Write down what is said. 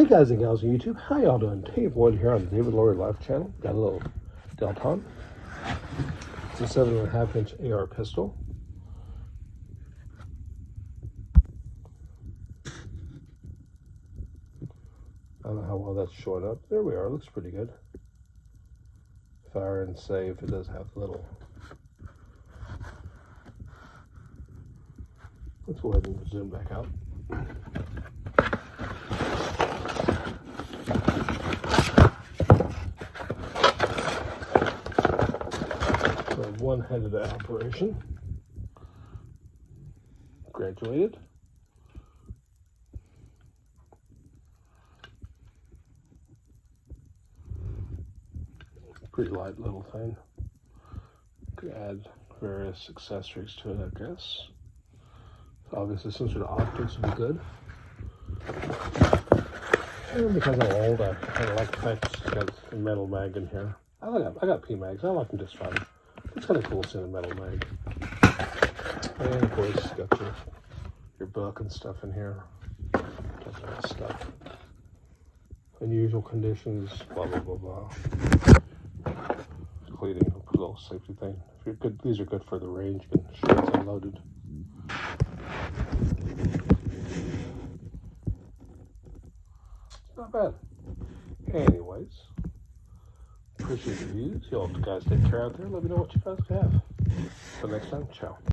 Hey guys and gals on YouTube, how y'all doing? Dave here on the David-Laurie-Life channel. Got a little Delton. It's a 7.5-inch AR pistol. I don't know how well that's showing up. There we are, looks pretty good. Fire and save, it does have a little. Let's go ahead and zoom back out. One-headed operation. Graduated. Pretty light little thing. Could add various accessories to it, I guess. Obviously, some sort of optics would be good. And because I'm old, I kind of like the fact it's got a metal mag in here. I got P-mags. I like them just fine. It's kind of cool seeing a metal mag. And of course, you got your book and stuff in here. Does all that stuff. Unusual conditions, blah, blah, blah, blah. Cleaning, a little safety thing. If you're good, these are good for the range. You can show it's unloaded. Not bad. Anyways, appreciate the views. Y'all guys take care out there. Let me know what you guys have. Until next time, ciao.